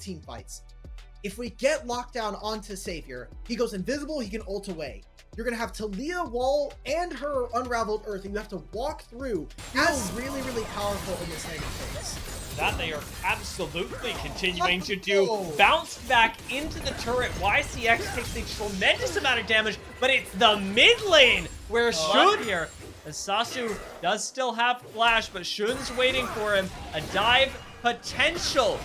team fights. If we get lockdown onto Savior, he goes invisible, he can ult away. You're going to have Talia Wall and her Unraveled Earth, and you have to walk through. That's really, really powerful in this laning phase. That they are absolutely continuing to do. Bounce back into the turret. YCX takes a tremendous amount of damage, but it's the mid lane where Shun here, as Sasu does still have flash, but Shun's waiting for him. A dive potential.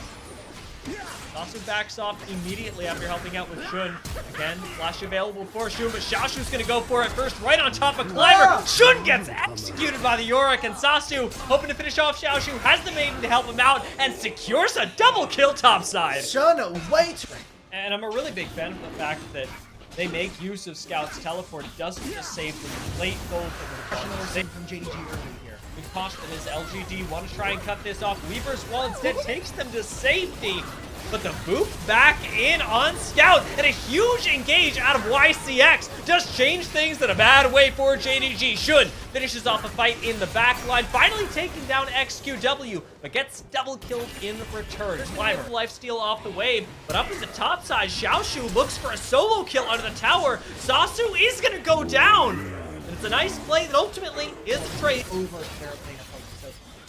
Sasu backs off immediately after helping out with Shun. Again, flash available for Shun, but Xiaoshu's gonna go for it first, right on top of Climber. Shun gets executed by the Yorick, and Sasu, hoping to finish off Xiaoshu, has the Maiden to help him out, and secures a double kill topside. Shun, wait! And I'm a really big fan of the fact that they make use of Scout's teleport. It doesn't just save them late gold From JDG early here. Good caution is LGD want to try and cut this off. Weaver's Wall instead takes them to safety. But the boop back in on Scout, and a huge engage out of YCX does change things in a bad way for JDG. Shun finishes off a fight in the back line, finally taking down XQW, but gets double killed in return. Climber lifesteal off the wave, but up at the top side, Xiaoshu looks for a solo kill under the tower. Sasu is gonna go down, and it's a nice play that ultimately is a trade. Over Terraplane.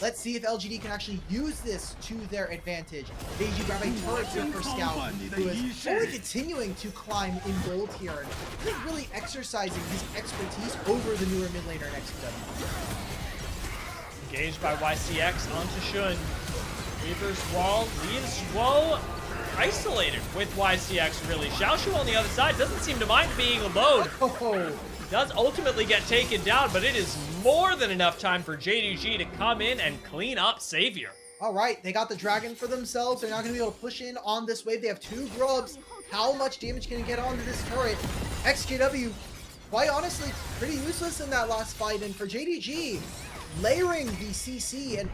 Let's see if LGD can actually use this to their advantage. JDG grab a turret here for Scout, who is only continuing to climb in gold here, and I think really exercising his expertise over the newer mid laner next to them. Engaged by YCX onto Shun. Weaver's Wall leaves Shuo isolated with YCX, really. Xiaoshu on the other side doesn't seem to mind being alone. Does ultimately get taken down, but it is more than enough time for JDG to come in and clean up Savior. All right, they got the dragon for themselves. They're not going to be able to push in on this wave. They have 2 grubs. How much damage can it get onto this turret? XKW, quite honestly, pretty useless in that last fight. And for JDG, layering the CC, and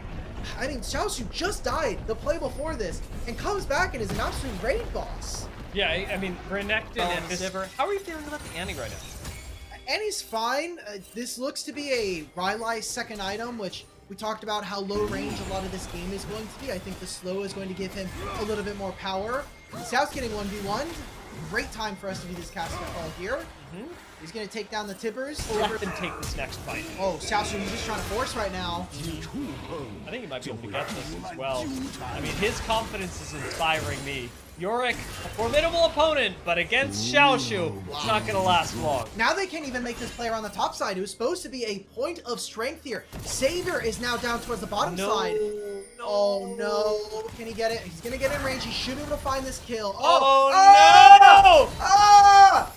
I mean, Xiaoshu just died the play before this and comes back and is an absolute raid boss. Yeah, I mean, Renekton and Visiver, how are you feeling about the Annie right now? Annie's fine. This looks to be a Rylai's second item, which we talked about how low range a lot of this game is going to be. I think the slow is going to give him a little bit more power. Scout's getting 1v1. Great time for us to do this casting call here. He's going to take down the Tibbers. Let them take this next fight. Oh, Xiaoshu, he's just trying to force right now. I think he might be able to get this as well. I mean, his confidence is inspiring me. Yorick, a formidable opponent, but against Xiaoshu, it's not going to last long. Now they can't even make this player on the top side, who's supposed to be a point of strength here. Savior is now down towards the bottom side. Oh, no. Can he get it? He's going to get in range. He should be able to find this kill. Oh no! Ah!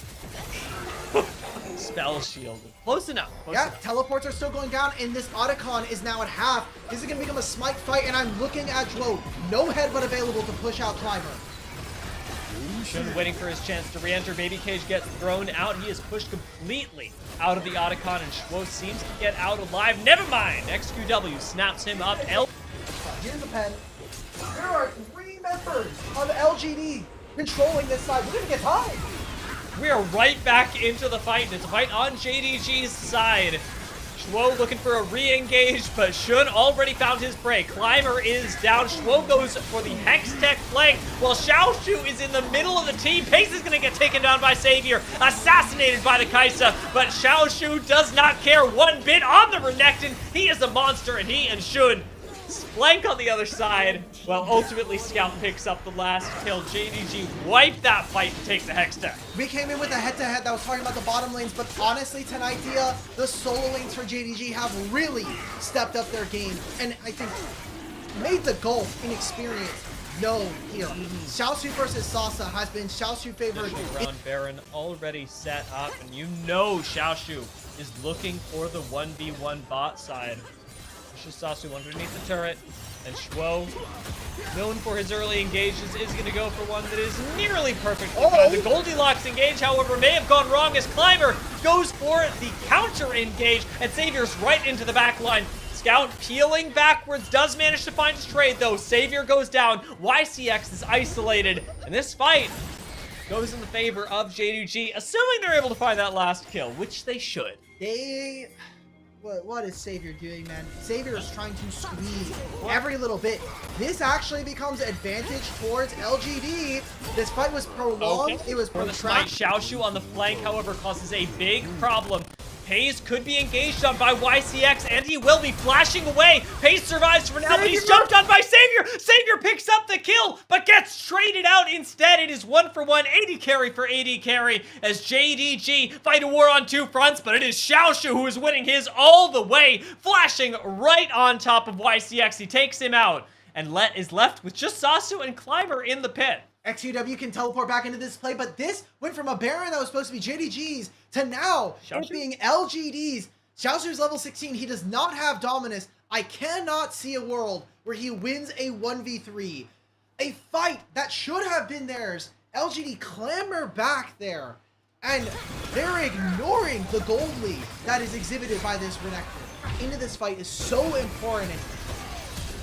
Spell shield. Close enough. Teleports are still going down, and this Otacon is now at half. This is going to become a smite fight, and I'm looking at Zhuo. No headbutt available to push out Climber. Shun waiting for his chance to re-enter. Baby Cage gets thrown out. He is pushed completely out of the Otacon, and Shuo seems to get out alive. Never mind. XQW snaps him up. Here's the pen. There are 3 members of LGD controlling this side. We're going to get tied. We are right back into the fight, and it's a fight on JDG's side. Shuo looking for a re-engage, but Shun already found his prey. Climber is down. Shuo goes for the Hextech flank, while Xiaoshu is in the middle of the team. Pace is going to get taken down by Savior, assassinated by the Kaisa, but Xiaoshu does not care one bit on the Renekton. He is a monster, and he and Shun flank on the other side. Well, ultimately, Scout picks up the last kill. JDG wiped that fight and take the Hextech. We came in with a head-to-head that was talking about the bottom lanes, but honestly, tonight, the solo lanes for JDG have really stepped up their game, and I think made the gulf in experience known here. Xiaoshu versus Sasa has been Xiaoshu favored. Round Baron already set up, and you know Xiaoshu is looking for the 1v1 bot side. Sasu underneath the turret, and Shuo, known for his early engages, is going to go for one that is nearly perfect. The Goldilocks engage, however, may have gone wrong as Climber goes for the counter engage, and Savior's right into the back line. Scout peeling backwards, does manage to find his trade, though. Savior goes down. YCX is isolated, and this fight goes in the favor of JDG, assuming they're able to find that last kill, which they should. What is Savior doing, man? Savior is trying to squeeze every little bit. This actually becomes advantage towards LGD. This fight was prolonged. Okay. It was For the smite, protracted. Xiaoshu on the flank, however, causes a big problem. Paze could be engaged on by YCX, and he will be flashing away. Paze survives for now, but he's jumped on by Savior. Savior picks up the kill, but gets traded out instead. It is 1-for-1 AD carry for AD carry as JDG fight a war on two fronts, but it is Xiaoshu who is winning his all the way, flashing right on top of YCX. He takes him out and is left with just Sasu and Climber in the pit. XQW can teleport back into this play, but this went from a Baron that was supposed to be JDG's to now it being LGD's. Xiaoshu's level 16. He does not have Dominus. I cannot see a world where he wins a 1v3. A fight that should have been theirs. LGD clamber back there, and they're ignoring the gold lead that is exhibited by this Renekton. Into this fight is so important.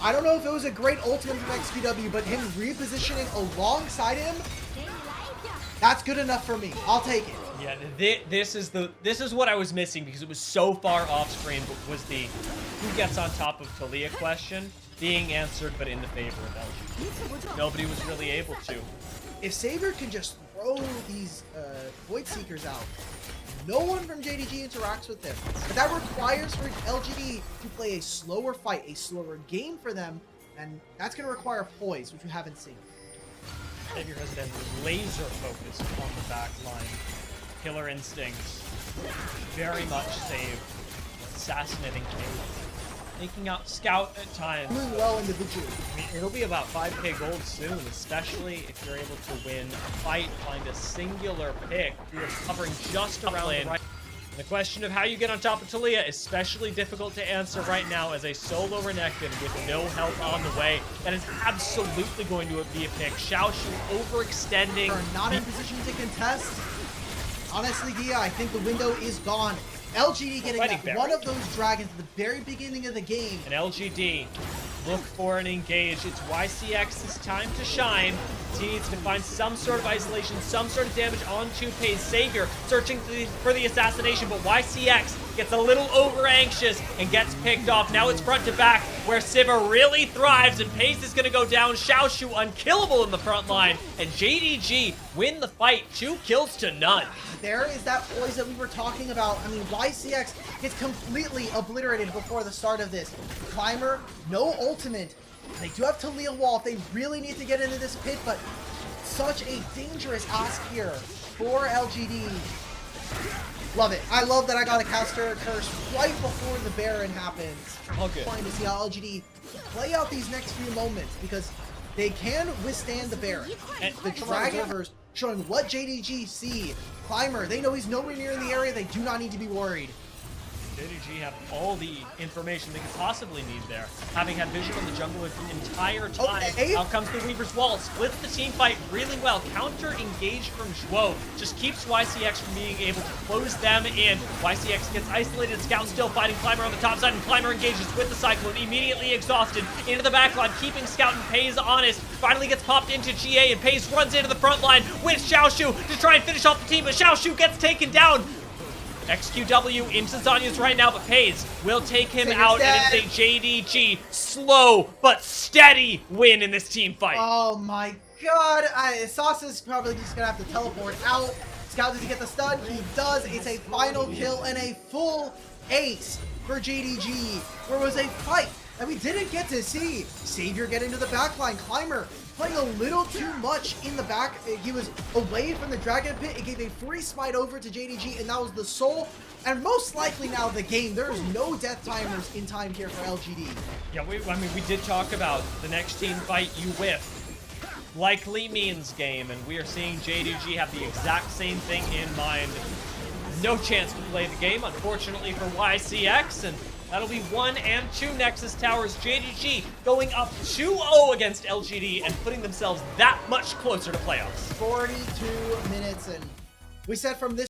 I don't know if it was a great ultimate from XQW, but him repositioning alongside him, that's good enough for me. I'll take it. Yeah, this is what I was missing because it was so far off screen, but was the who gets on top of Talia question being answered, but in the favor of LG. Nobody was really able to. If Saber can just throw these Void Seekers out, no one from JDG interacts with them. But that requires for LGD to play a slower fight, a slower game for them, and that's going to require poise, which we haven't seen. Savior has been laser focused on the back line. Killer instincts. Very much saved. Assassinating King. Taking out Scout at times. Doing well individually. I mean, it'll be about 5k gold soon, especially if you're able to win a fight, find a singular pick who is covering just around the right. And the question of how you get on top of Talia is especially difficult to answer right now as a solo Renekton with no help on the way. That is absolutely going to be a pick. Xiaoshu overextending. Are not in position to contest. Honestly, Gia, I think the window is gone. LGD getting that one of those dragons at the very beginning of the game. And LGD look for an engage. It's YCX's time to shine. He needs to find some sort of isolation, some sort of damage onto Paze. Savior searching for the assassination, but YCX gets a little over anxious and gets picked off. Now it's front to back where Siva really thrives, and Paze is going to go down. Xiaoshu unkillable in the front line, and JDG win the fight 2 kills to none. There is that poise that we were talking about. I mean, YCX gets completely obliterated before the start of this. Climber, no ultimate. They do have Talia wall if they really need to get into this pit, but such a dangerous ask here for LGD. Love it. I love that I got a caster curse right before the Baron happens. All good. Trying to see how LGD play out these next few moments because they can withstand the Baron. And the Dragon showing what JDG see. Climber, they know he's nowhere near in the area. They do not need to be worried. JDG have all the information they could possibly need there. Having had vision on the jungle the entire time. Okay. Out comes the Weaver's Wall. Splits the team fight really well. Counter engaged from Zhuo. Just keeps YCX from being able to close them in. YCX gets isolated. Scout still fighting Climber on the top side, and Climber engages with the Cyclone. Immediately exhausted. Into the backline, keeping Scout and Paze honest. Finally gets popped into GA, and Paze runs into the front line with Xiaoshu to try and finish off the team, but Xiaoshu gets taken down. XQW into Zanya's right now, but Paze will take him out, and it's a JDG slow but steady win in this team fight. Oh my god. Sauce's probably just gonna have to teleport out. Scout, does he get the stun? He does. It's a final kill and a full ace for JDG. Where was a fight that we didn't get to see. Savior get into the backline. Climber playing a little too much in the back. He was away from the Dragon Pit. It gave a free smite over to JDG, and that was the soul. And most likely now the game. There's no death timers in time here for LGD. Yeah, I mean, we did talk about the next team fight you whiff likely means game, and we are seeing JDG have the exact same thing in mind. No chance to play the game, unfortunately, for YCX, and that'll be 1 and 2 Nexus Towers. JDG going up 2-0 against LGD and putting themselves that much closer to playoffs. 42 minutes, and we said from this